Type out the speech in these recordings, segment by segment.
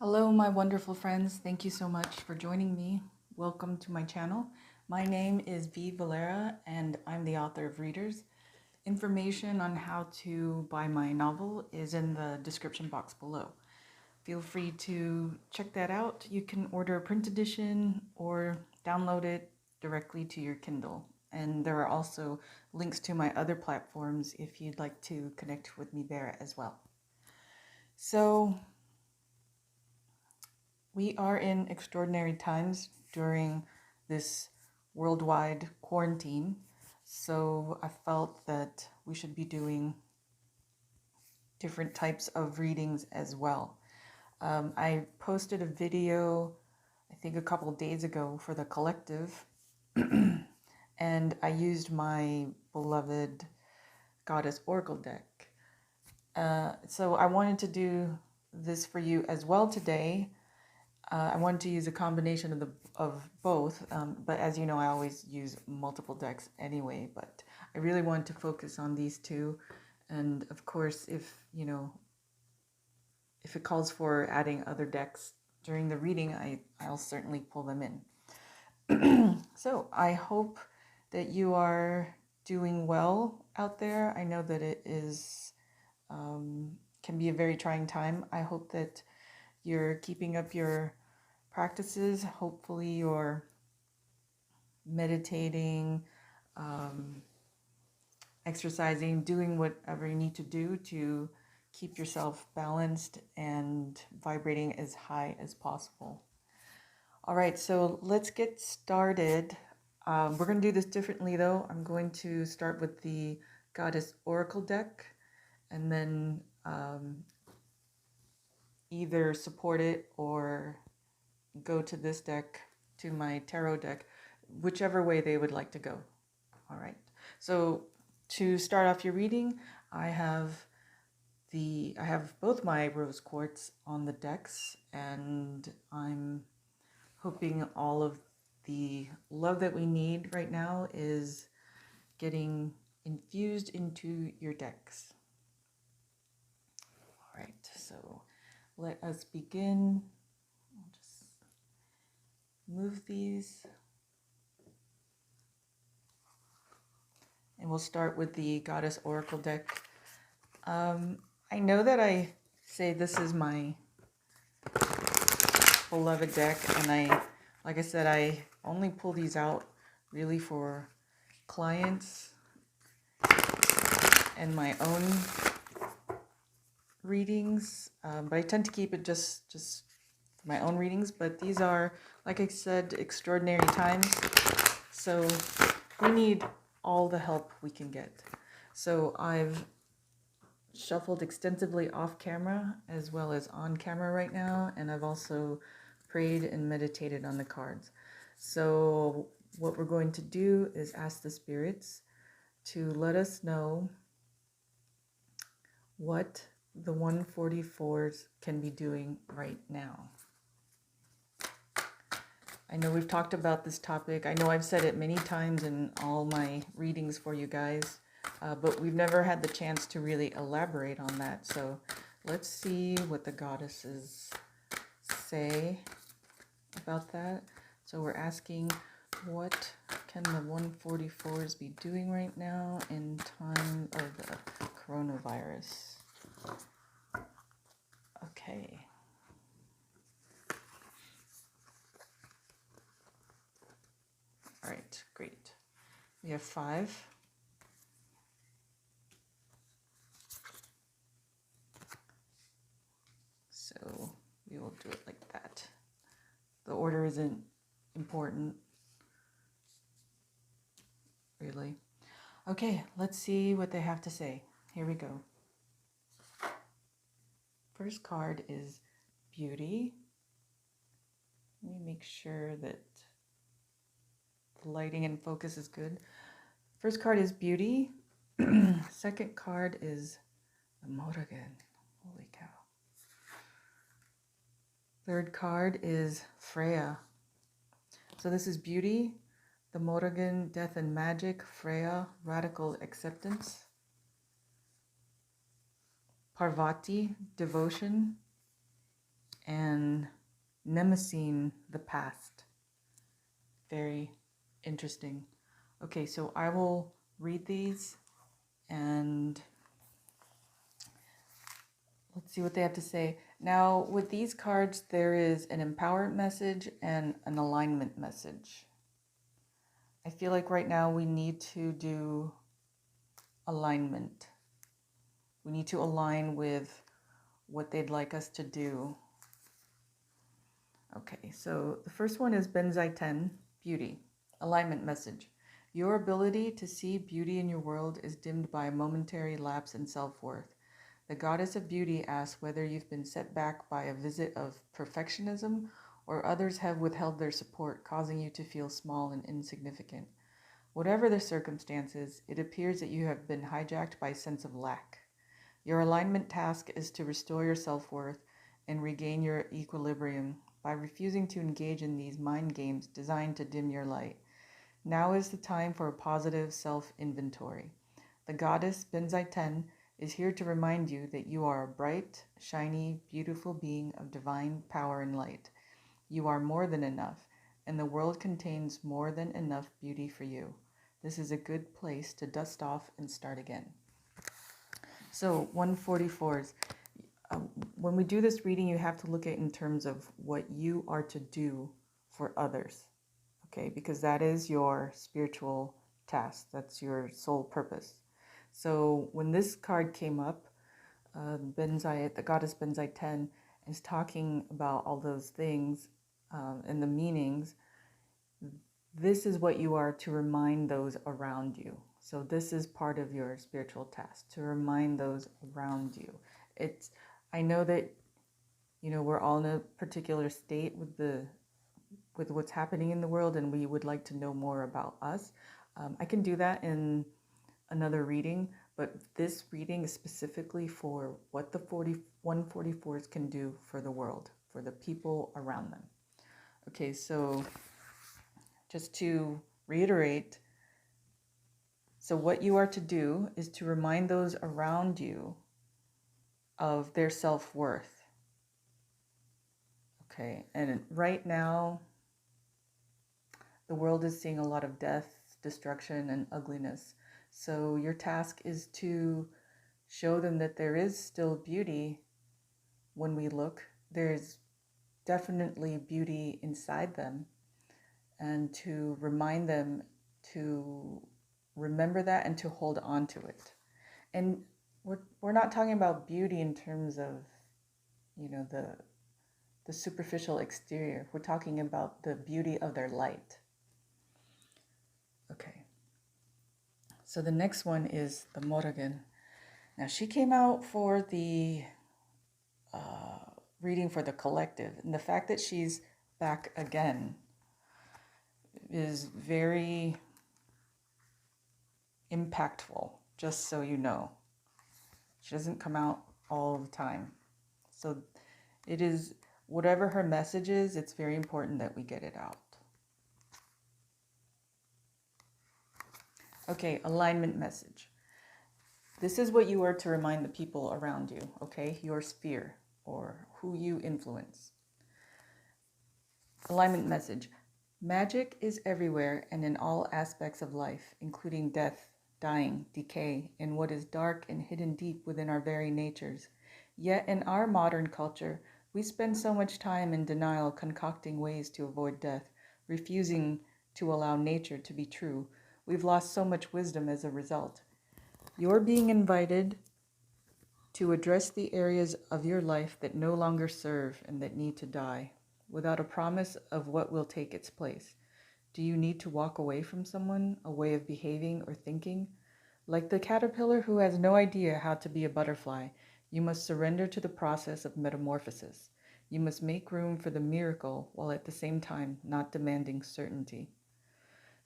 Hello, my wonderful friends. Thank you so much for joining me. Welcome to my channel. My name is V Valera, and I'm the author of Readers. Information on how to buy my novel is in the description box below. Feel free to check that out. You can order a print edition or download it directly to your Kindle. And there are also links to my other platforms if you'd like to connect with me there as well. So, we are in extraordinary times during this worldwide quarantine, so I felt that we should be doing different types of readings as well. I posted a video, I think a couple days ago for the collective, and I used my beloved Goddess Oracle deck. So I wanted to do this for you as well today. I wanted to use a combination of both, but as you know, I always use multiple decks anyway. But I really wanted to focus on these two, and of course, if it calls for adding other decks during the reading, I'll certainly pull them in. So I hope that you are doing well out there. I know that it is can be a very trying time. I hope that you're keeping up your practices. Hopefully you're meditating, exercising, doing whatever you need to do to keep yourself balanced and vibrating as high as possible. All right, so let's get started. We're going to do this differently though. I'm going to start with the Goddess Oracle deck and then either support it or go to this deck, to my tarot deck, whichever way they would like to go. All right. So to start off your reading, I have both my rose quartz on the decks, and I'm hoping all of the love that we need right now is getting infused into your decks. All right. So let us begin. I'll just move these. And we'll start with the Goddess Oracle deck. I know that I say this is my beloved deck, and like I said, I only pull these out really for clients and my own readings, but I tend to keep it just for my own readings. But these are, like I said, extraordinary times, so we need all the help we can get. So I've shuffled extensively off camera as well as on camera right now, and I've also prayed and meditated on the cards. So what we're going to do is ask the spirits to let us know what the 144s can be doing right now. I know we've talked about this topic. I know I've said it many times in all my readings for you guys, but we've never had the chance to really elaborate on that. So let's see what the goddesses say about that. So we're asking, what can the 144s be doing right now in time of the coronavirus? Okay. All right, great. We have 5. So we will do it like that. The order isn't important, really. Okay, let's see what they have to say. Here we go. First card is Beauty. Let me make sure that the lighting and focus is good. First card is Beauty. Second card is the Morrigan. Holy cow. Third card is Freya. So this is Beauty, the Morrigan, Death and Magic, Freya, Radical Acceptance, Parvati, Devotion, and nemesine the past. Very interesting. Okay, so I will read these and let's see what they have to say. Now, with these cards, there is an empowerment message and an alignment message. I feel like right now we need to do alignment. We need to align with what they'd like us to do. Okay, so the first one is Benzai 10, beauty. Alignment message. Your ability to see beauty in your world is dimmed by a momentary lapse in self-worth. The goddess of beauty asks whether you've been set back by a visit of perfectionism or others have withheld their support, causing you to feel small and insignificant. Whatever the circumstances, it appears that you have been hijacked by a sense of lack. Your alignment task is to restore your self-worth and regain your equilibrium by refusing to engage in these mind games designed to dim your light. Now is the time for a positive self-inventory. The goddess Benzai 10 is here to remind you that you are a bright, shiny, beautiful being of divine power and light. You are more than enough, and the world contains more than enough beauty for you. This is a good place to dust off and start again. So 144s. When we do this reading, you have to look at it in terms of what you are to do for others, okay? Because that is your spiritual task. That's your soul purpose. So when this card came up, Benzai, the goddess Benzai 10, is talking about all those things and the meanings. This is what you are to remind those around you. So this is part of your spiritual task, to remind those around you. I know that, we're all in a particular state with what's happening in the world, and we would like to know more about us. I can do that in another reading, but this reading is specifically for what the 144s can do for the world, for the people around them. Okay, so just to reiterate, so what you are to do is to remind those around you of their self-worth. Okay, and right now, the world is seeing a lot of death, destruction, and ugliness. So your task is to show them that there is still beauty when we look. There's definitely beauty inside them, and to remind them to remember that and to hold on to it. And we're not talking about beauty in terms of, the superficial exterior. We're talking about the beauty of their light. Okay. So the next one is the Morrigan. Now she came out for the reading for the collective, and the fact that she's back again is very impactful, just so you know. She doesn't come out all the time. So it is, whatever her message is, it's very important that we get it out. Okay, alignment message. This is what you are to remind the people around you, okay? Your sphere, or who you influence. Alignment message. Magic is everywhere and in all aspects of life, including death, dying, decay, and what is dark and hidden deep within our very natures. Yet in our modern culture, we spend so much time in denial concocting ways to avoid death, refusing to allow nature to be true. We've lost so much wisdom as a result. You're being invited to address the areas of your life that no longer serve and that need to die, without a promise of what will take its place. Do you need to walk away from someone, a way of behaving or thinking? Like the caterpillar who has no idea how to be a butterfly, you must surrender to the process of metamorphosis. You must make room for the miracle while at the same time not demanding certainty.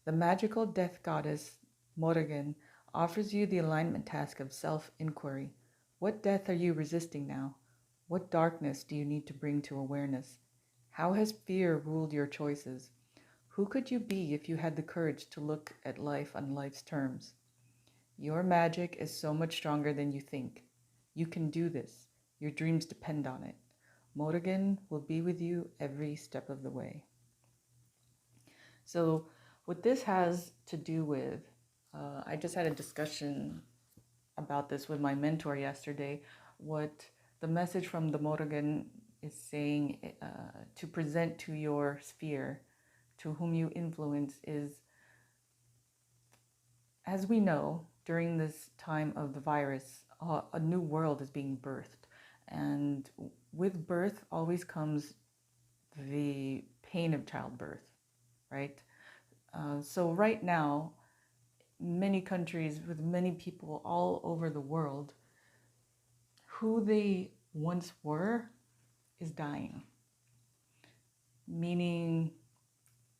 The magical death goddess, Morrigan, offers you the alignment task of self-inquiry. What death are you resisting now? What darkness do you need to bring to awareness? How has fear ruled your choices? Who could you be if you had the courage to look at life on life's terms? Your magic is so much stronger than you think. You can do this. Your dreams depend on it. Morrigan will be with you every step of the way. So what this has to do with, I just had a discussion about this with my mentor yesterday. What the message from the Morrigan is saying to present to your sphere, to whom you influence, is, as we know, during this time of the virus, a new world is being birthed. And with birth always comes the pain of childbirth, right? So right now, many countries with many people all over the world, who they once were is dying, meaning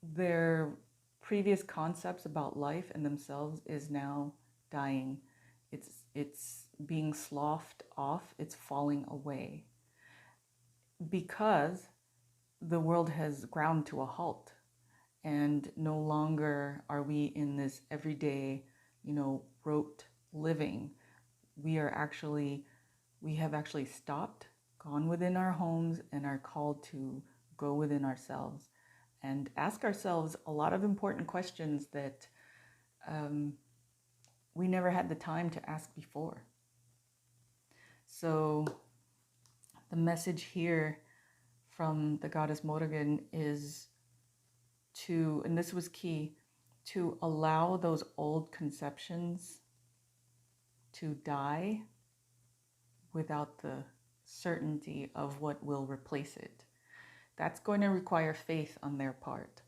their previous concepts about life and themselves is now dying. It's being sloughed off, it's falling away, because the world has ground to a halt, and no longer are we in this everyday, rote living. We have actually stopped, gone within our homes, and are called to go within ourselves and ask ourselves a lot of important questions that we never had the time to ask before. So the message here from the goddess Morrigan is to, and this was key, to allow those old conceptions to die without the certainty of what will replace it. That's going to require faith on their part.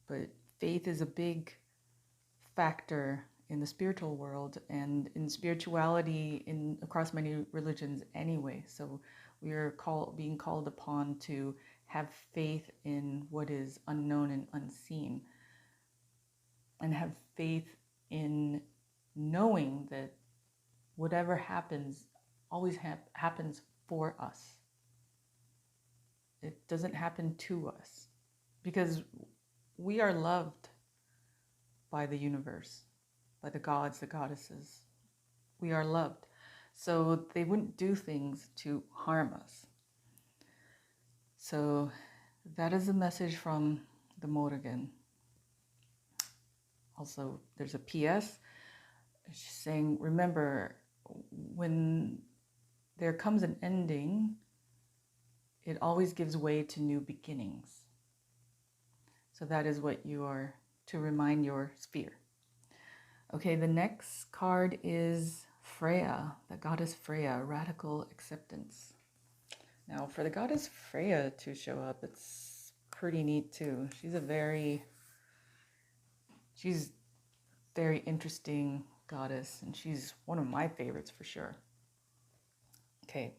But faith is a big factor in the spiritual world and in spirituality across many religions anyway. So we are being called upon to have faith in what is unknown and unseen, and have faith in knowing that whatever happens always happens for us. It doesn't happen to us, because we are loved by the universe, by the gods, the goddesses. We are loved. So they wouldn't do things to harm us. So that is a message from the Morrigan. Also, there's a PS. She's saying, remember, when there comes an ending, it always gives way to new beginnings. So that is what you are to remind your sphere. Okay, the next card is Freya, the goddess Freya, radical acceptance. Now, for the goddess Freya to show up, it's pretty neat too. She's very interesting goddess, and she's one of my favorites for sure. Okay.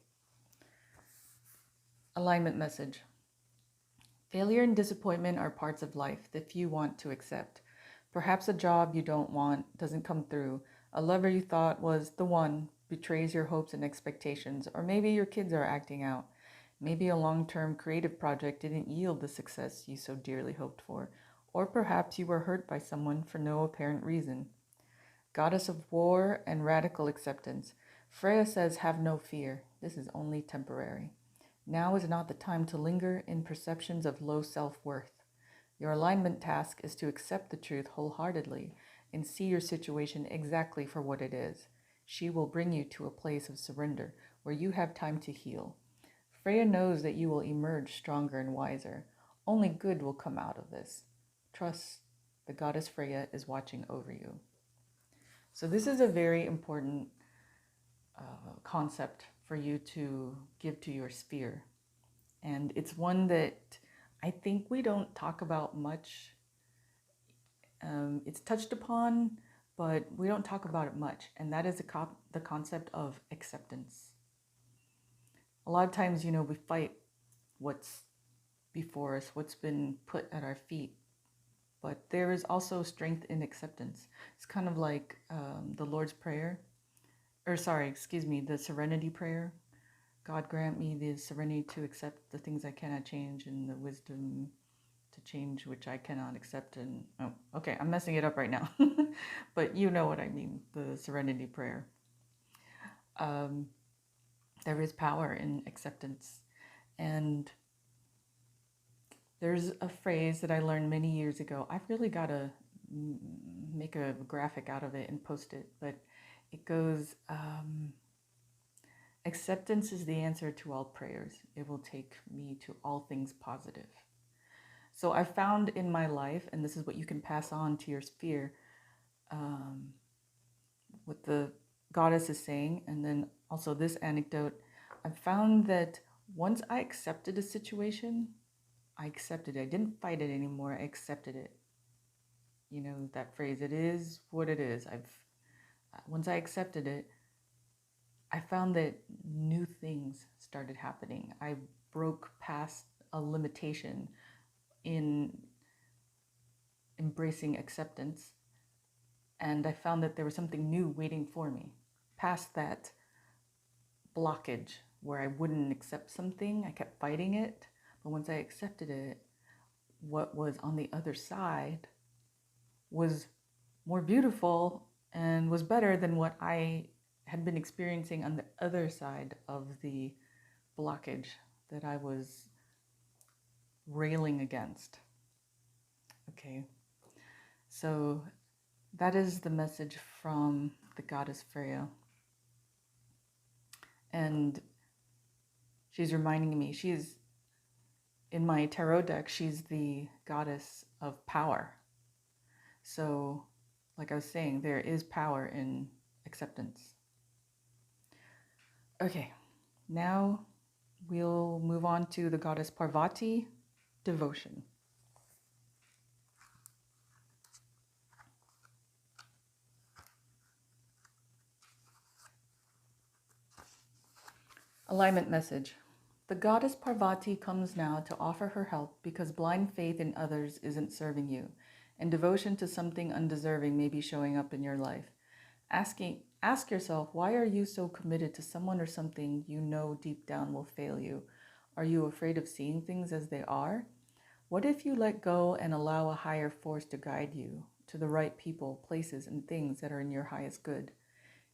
Alignment message. Failure and disappointment are parts of life that few want to accept. Perhaps a job you don't want doesn't come through. A lover you thought was the one betrays your hopes and expectations, or maybe your kids are acting out. Maybe a long-term creative project didn't yield the success you so dearly hoped for, or perhaps you were hurt by someone for no apparent reason. Goddess of war and radical acceptance, Freya says, have no fear. This is only temporary. Now is not the time to linger in perceptions of low self-worth. Your alignment task is to accept the truth wholeheartedly and see your situation exactly for what it is. She will bring you to a place of surrender where you have time to heal. Freya knows that you will emerge stronger and wiser. Only good will come out of this. Trust, the goddess Freya is watching over you. So this is a very important concept for you to give to your sphere. And it's one that I think we don't talk about much. It's touched upon, but we don't talk about it much. And that is the concept of acceptance. A lot of times, we fight what's before us, what's been put at our feet. But there is also strength in acceptance. It's kind of like the Lord's Prayer. The Serenity Prayer. God grant me the serenity to accept the things I cannot change and the wisdom to change which I cannot accept. And I'm messing it up right now. But you know what I mean, the Serenity Prayer. There is power in acceptance. And there's a phrase that I learned many years ago. I've really got to make a graphic out of it and post it, but it goes, acceptance is the answer to all prayers. It will take me to all things positive. So I found in my life, and this is what you can pass on to your sphere, what the goddess is saying, and then also this anecdote. I found that once I accepted a situation, I accepted it. I didn't fight it anymore. I accepted it. You know, that phrase, it is what it is. Once I accepted it, I found that new things started happening. I broke past a limitation in embracing acceptance, and I found that there was something new waiting for me. Past that blockage where I wouldn't accept something, I kept fighting it, but once I accepted it, what was on the other side was more beautiful and was better than what I had been experiencing on the other side of the blockage that I was railing against. Okay, so that is the message from the goddess Freya. And she's reminding me, she's in my tarot deck, she's the goddess of power. So, like I was saying, there is power in acceptance. Okay, now we'll move on to the goddess Parvati, devotion. Alignment message. The goddess Parvati comes now to offer her help because blind faith in others isn't serving you, and devotion to something undeserving may be showing up in your life. Ask yourself, why are you so committed to someone or something you know deep down will fail you? Are you afraid of seeing things as they are? What if you let go and allow a higher force to guide you to the right people, places, and things that are in your highest good?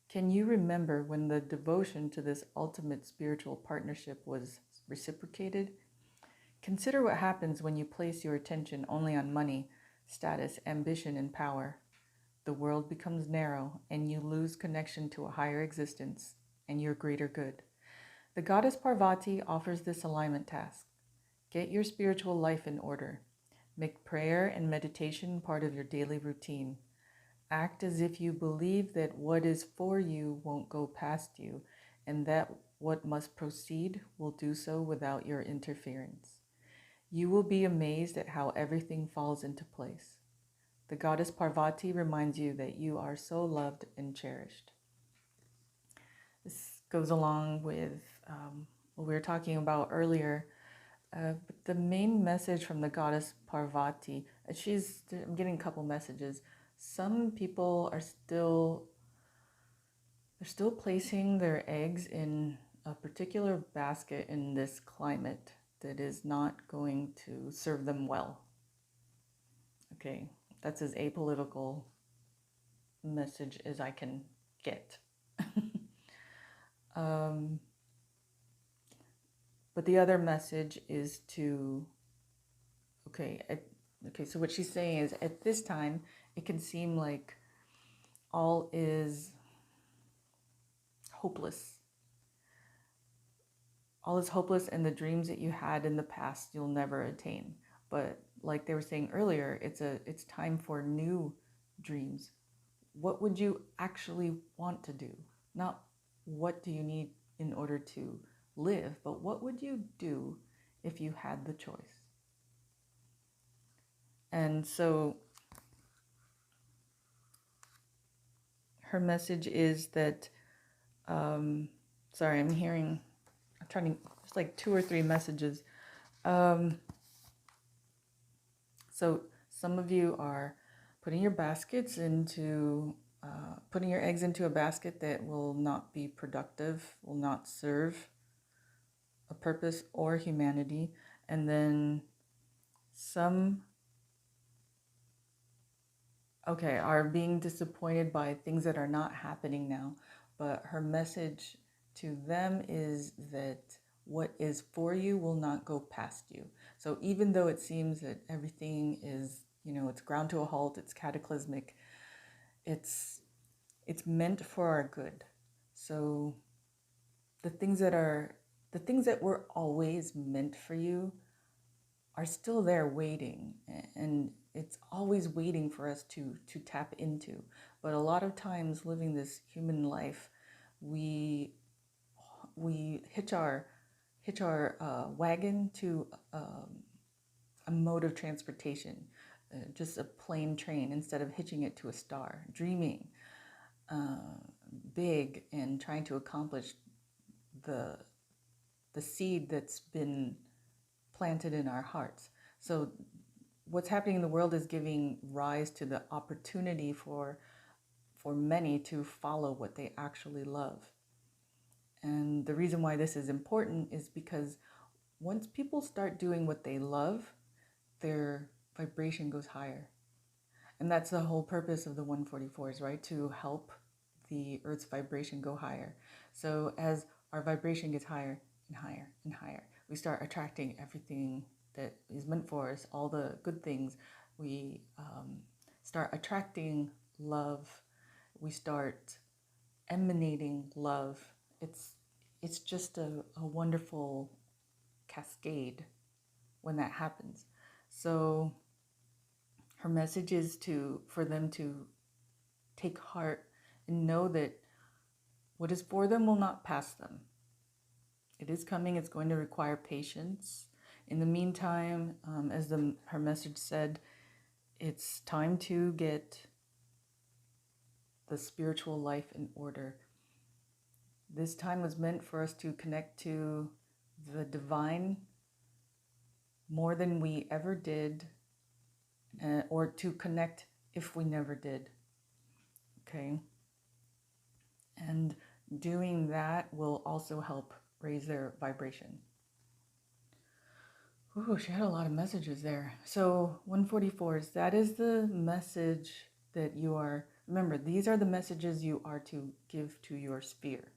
Can you remember when the devotion to this ultimate spiritual partnership was reciprocated? Consider what happens when you place your attention only on money, status, ambition, and power. The world becomes narrow, and you lose connection to a higher existence and your greater good. The goddess Parvati offers this alignment task. Get your spiritual life in order. Make prayer and meditation part of your daily routine. Act as if you believe that what is for you won't go past you, and that what must proceed will do so without your interference. You will be amazed at how everything falls into place. The goddess Parvati reminds you that you are so loved and cherished. This goes along with what we were talking about earlier. But the main message from the goddess Parvati, I'm getting a couple messages. Some people are still placing their eggs in a particular basket in this climate that is not going to serve them well. Okay, that's as apolitical message as I can get. But the other message is to, so what she's saying is, at this time, it can seem like all is hopeless. All is hopeless, and the dreams that you had in the past, you'll never attain. But like they were saying earlier, it's time for new dreams. What would you actually want to do? Not what do you need in order to live, but what would you do if you had the choice? And so her message is that, I'm trying there's like 2 or 3 messages. So some of you are putting your eggs into a basket that will not be productive, will not serve a purpose or humanity. And then some are being disappointed by things that are not happening now. But her message to them is that what is for you will not go past you. So even though it seems that everything is, it's ground to a halt, it's cataclysmic, it's meant for our good. So the things that were always meant for you are still there waiting, and it's always waiting for us to tap into. But a lot of times living this human life, we hitch our wagon to a mode of transportation, just a plain train, instead of hitching it to a star, dreaming big and trying to accomplish the seed that's been planted in our hearts. So what's happening in the world is giving rise to the opportunity for many to follow what they actually love. And the reason why this is important is because once people start doing what they love, their vibration goes higher. And that's the whole purpose of the 144s, right? To help the Earth's vibration go higher. So as our vibration gets higher and higher and higher, we start attracting everything that is meant for us, all the good things. We start attracting love. We start emanating love. It's just a wonderful cascade when that happens. So her message is for them to take heart and know that what is for them will not pass them. It is coming. It's going to require patience. In the meantime, as her message said, it's time to get the spiritual life in order. This time was meant for us to connect to the divine more than we ever did, or to connect if we never did. Okay? And doing that will also help raise their vibration. Ooh, she had a lot of messages there. So 144s, that is the message that you are, remember, these are the messages you are to give to your sphere.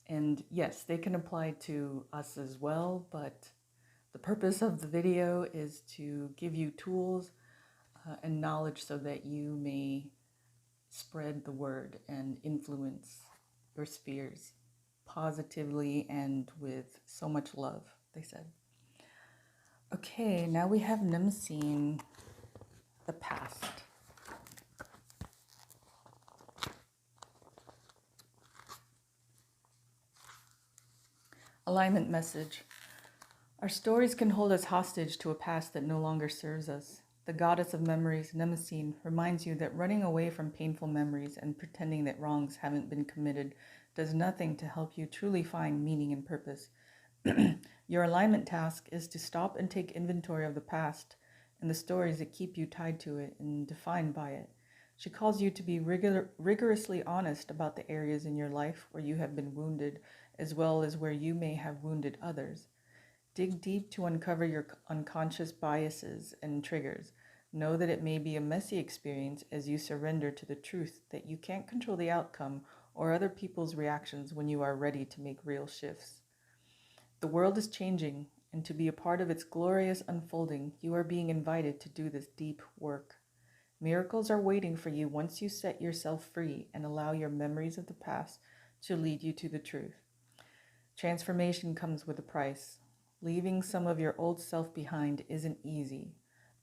And yes, they can apply to us as well, but the purpose of the video is to give you tools and knowledge so that you may spread the word and influence your spheres positively and with so much love, they said. Okay, now we have Nemesine, the past. Alignment message. Our stories can hold us hostage to a past that no longer serves us. The goddess of memories, Nemesine, reminds you that running away from painful memories and pretending that wrongs haven't been committed does nothing to help you truly find meaning and purpose. Your alignment task is to stop and take inventory of the past and the stories that keep you tied to it and defined by it. She calls you to be rigorously honest about the areas in your life where you have been wounded, as well as where you may have wounded others. Dig deep to uncover your unconscious biases and triggers. Know that it may be a messy experience as you surrender to the truth that you can't control the outcome or other people's reactions when you are ready to make real shifts. The world is changing, and to be a part of its glorious unfolding, you are being invited to do this deep work. Miracles are waiting for you once you set yourself free and allow your memories of the past to lead you to the truth. Transformation comes with a price. Leaving some of your old self behind isn't easy,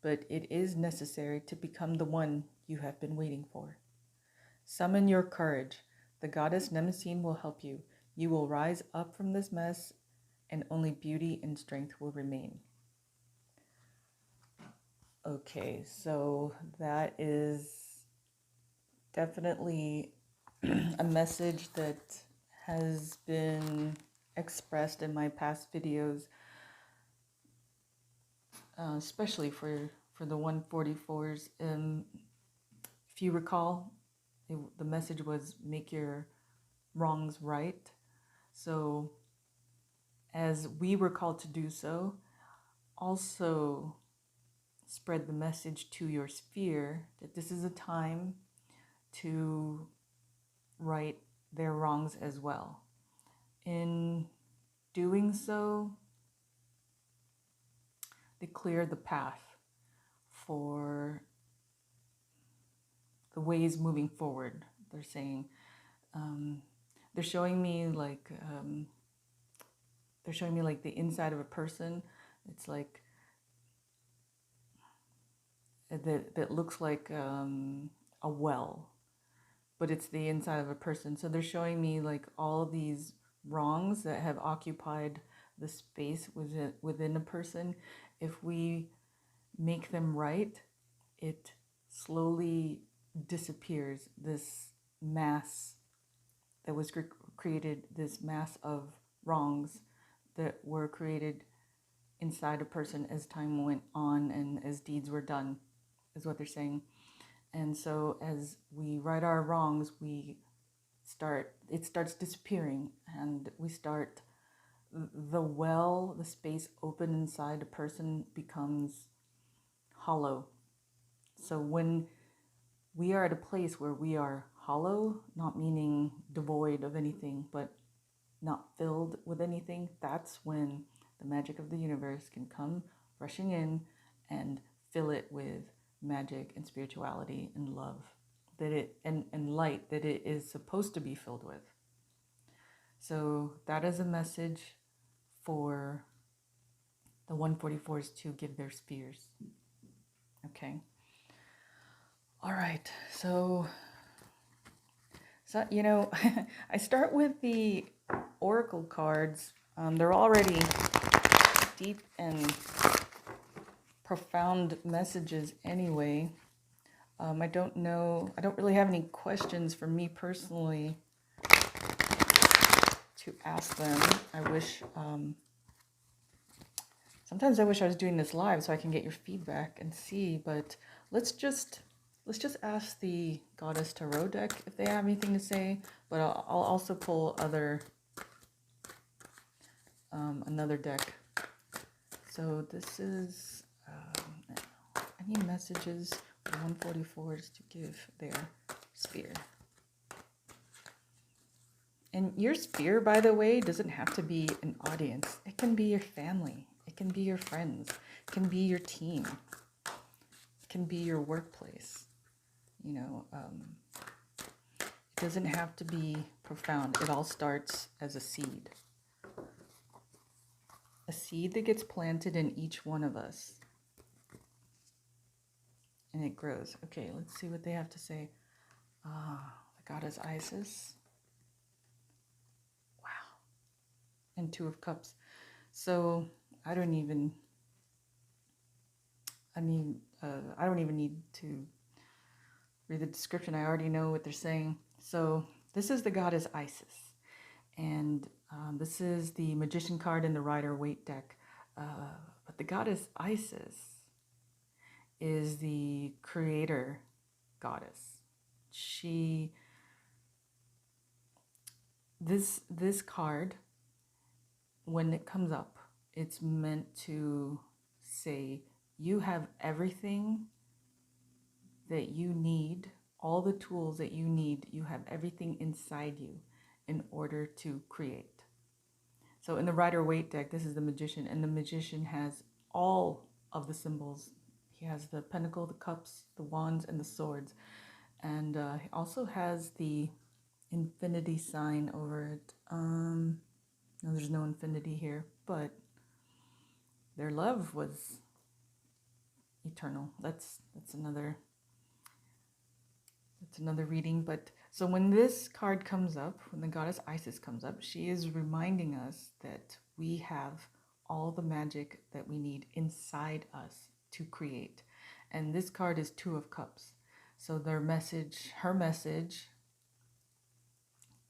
but it is necessary to become the one you have been waiting for. Summon your courage. The goddess Nemesine will help you. You will rise up from this mess, and only beauty and strength will remain. Okay, so that is definitely a message that has been expressed in my past videos, especially for the 144s. If you recall, the message was make your wrongs right. So as we were called to do so, also spread the message to your sphere that this is a time to right their wrongs as well. In doing so, they clear the path for the ways moving forward. They're saying, they're showing me like the inside of a person. It's like that looks like a well, but it's the inside of a person. So they're showing me like all of these wrongs that have occupied the space within a person. If we make them right, it slowly disappears. This mass that was created, this mass of wrongs that were created inside a person as time went on and as deeds were done, is what they're saying. And so as we right our wrongs, it starts disappearing, and we start, the space open inside a person becomes hollow. So when we are at a place where we are hollow, not meaning devoid of anything, but not filled with anything, that's when the magic of the universe can come rushing in and fill it with magic and spirituality and love and light that it is supposed to be filled with. So that is a message for the 144s to give their spears. Okay. All right. So I start with the oracle cards. They're already deep and profound messages anyway. I don't really have any questions for me personally to ask them. Sometimes I wish I was doing this live so I can get your feedback and see, but let's just ask the Goddess Tarot deck if they have anything to say, but I'll also pull another deck. So this is any messages for 144s to give their spear. And your spear, by the way, doesn't have to be an audience. It can be your family. It can be your friends. It can be your team. It can be your workplace. It doesn't have to be profound. It all starts as a seed. A seed that gets planted in each one of us. And it grows. Okay, let's see what they have to say. The goddess Isis. Wow. And Two of Cups. So I don't even need to read the description. I already know what they're saying. So this is the goddess Isis. And this is the Magician card in the Rider-Waite deck. But the goddess Isis is the creator goddess. This card, when it comes up, it's meant to say you have everything that you need, all the tools that you need, you have everything inside you in order to create. So in the Rider-Waite deck, this is the Magician, and the Magician has all of the symbols. He has the pentacle, the cups, the wands, and the swords. And he also has the infinity sign over it. No, there's no infinity here, but their love was eternal. That's another reading. But so when this card comes up, when the goddess Isis comes up, she is reminding us that we have all the magic that we need inside us to create. And this card is Two of Cups. So her message,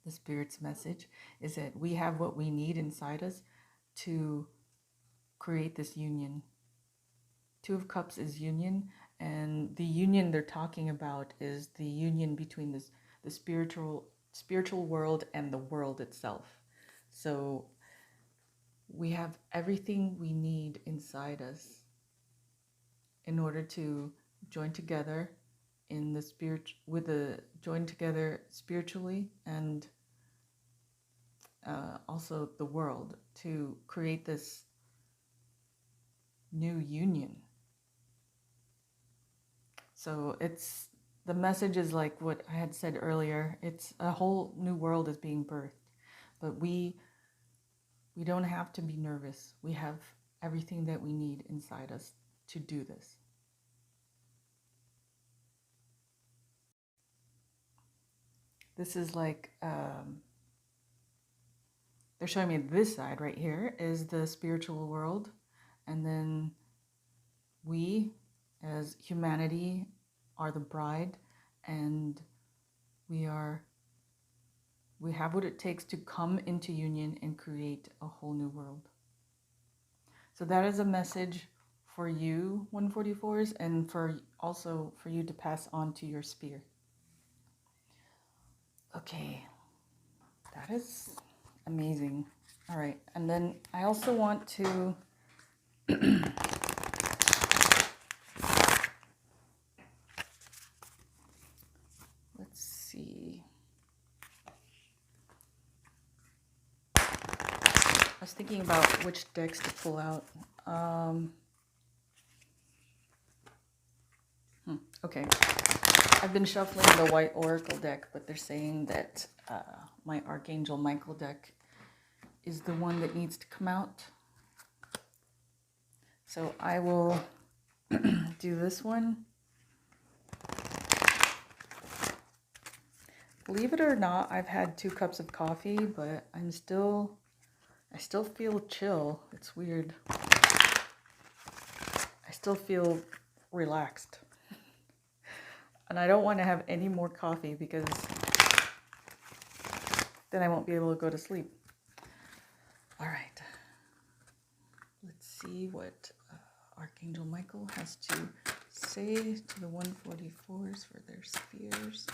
the Spirit's message, is that we have what we need inside us to create this union. Two of Cups is union, and the union they're talking about is the union between the spiritual world and the world itself. So we have everything we need inside us in order to join together in the spirit, join together spiritually and also the world, to create this new union. So the message is like what I had said earlier. It's a whole new world is being birthed, but we don't have to be nervous. We have everything that we need inside us to do this. This is like, they're showing me this side right here is the spiritual world. And then we, as humanity, are the bride, and we have what it takes to come into union and create a whole new world. So that is a message for you, 144s, and also for you to pass on to your sphere. Okay, that is amazing. All right, and then I also want to let's see. I was thinking about which decks to pull out. Okay, I've been shuffling the White Oracle deck, but they're saying that my Archangel Michael deck is the one that needs to come out. So I will do this one. Believe it or not, I've had 2 cups of coffee, but I still feel chill. It's weird. I still feel relaxed. And I don't want to have any more coffee because then I won't be able to go to sleep. All right. Let's see what Archangel Michael has to say to the 144s for their spheres.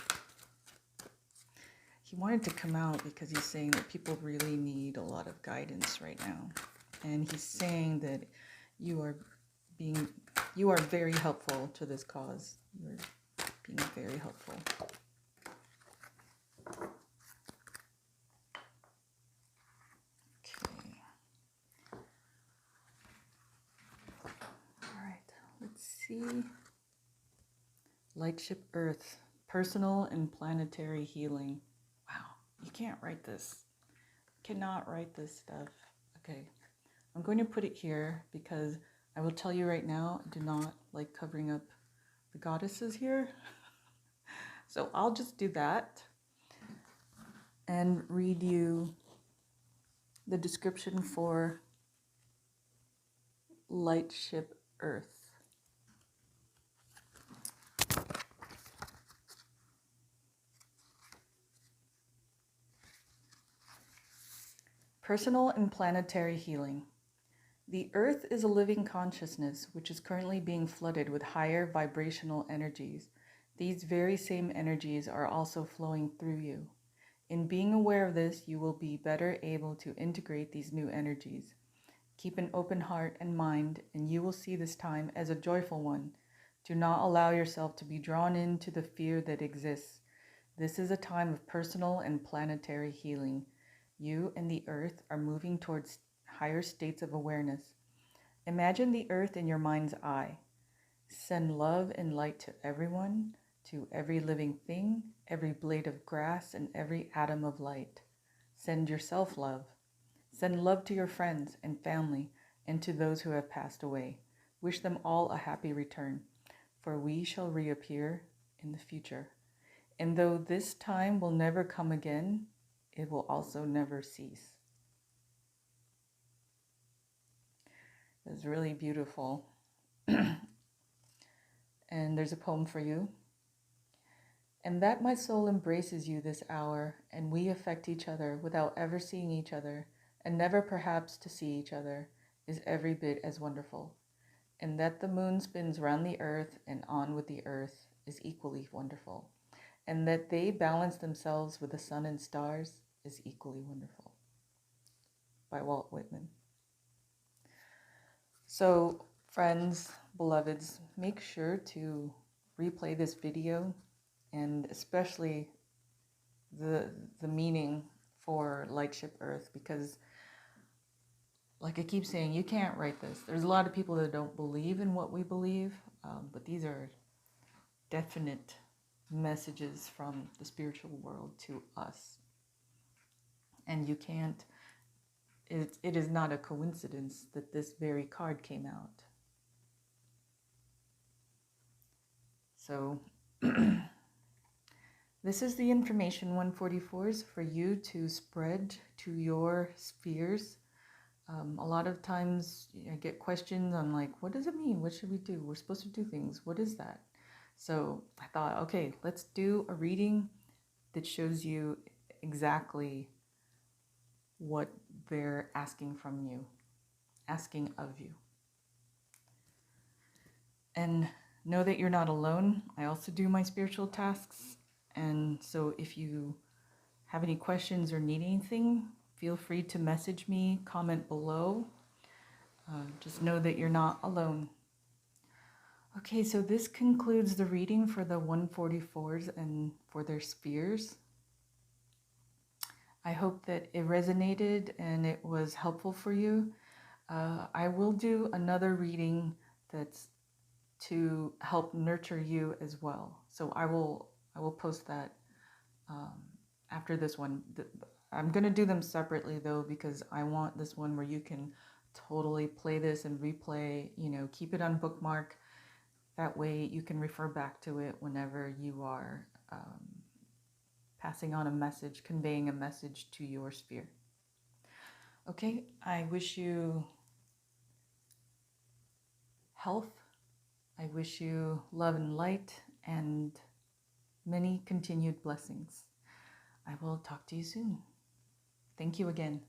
He wanted to come out because he's saying that people really need a lot of guidance right now. And he's saying that you are very helpful to this cause. You're being very helpful. Okay. All right, let's see. Lightship Earth, personal and planetary healing. Wow, you can't write this. Cannot write this stuff. Okay, I'm going to put it here because I will tell you right now, I do not like covering up the goddesses here. So I'll just do that and read you the description for Lightship Earth. Personal and planetary healing. The Earth is a living consciousness which is currently being flooded with higher vibrational energies. These very same energies are also flowing through you. In being aware of this, you will be better able to integrate these new energies. Keep an open heart and mind, and you will see this time as a joyful one. Do not allow yourself to be drawn into the fear that exists. This is a time of personal and planetary healing. You and the Earth are moving towards higher states of awareness. Imagine the Earth in your mind's eye. Send love and light to everyone, to every living thing, every blade of grass, and every atom of light. Send yourself love. Send love to your friends and family and to those who have passed away. Wish them all a happy return, for we shall reappear in the future. And though this time will never come again, it will also never cease. It's really beautiful. And there's a poem for you. And that my soul embraces you this hour, and we affect each other without ever seeing each other, and never perhaps to see each other, is every bit as wonderful. And that the moon spins round the earth and on with the earth is equally wonderful. And that they balance themselves with the sun and stars is equally wonderful. By Walt Whitman. So, friends, beloveds, make sure to replay this video, and especially the meaning for Lightship Earth, because like I keep saying, you can't write this. There's a lot of people that don't believe in what we believe, but these are definite messages from the spiritual world to us. And you can't, it is not a coincidence that this very card came out. So this is the information 144s for you to spread to your spheres. A lot of times I get questions on like, what does it mean? What should we do? We're supposed to do things. What is that? So I thought, okay, let's do a reading that shows you exactly what they're asking from you, asking of you. And know that you're not alone. I also do my spiritual tasks. And so if you have any questions or need anything, feel free to message me, comment below. Just know that you're not alone. Okay, so this concludes the reading for the 144s and for their spheres. I hope that it resonated and it was helpful for you. I will do another reading that's to help nurture you as well. So I will post that after this one. I'm going to do them separately though, because I want this one where you can totally play this and replay, keep it on bookmark. That way you can refer back to it whenever you are passing on a message, conveying a message to your sphere. Okay, I wish you health. I wish you love and light and many continued blessings. I will talk to you soon. Thank you again.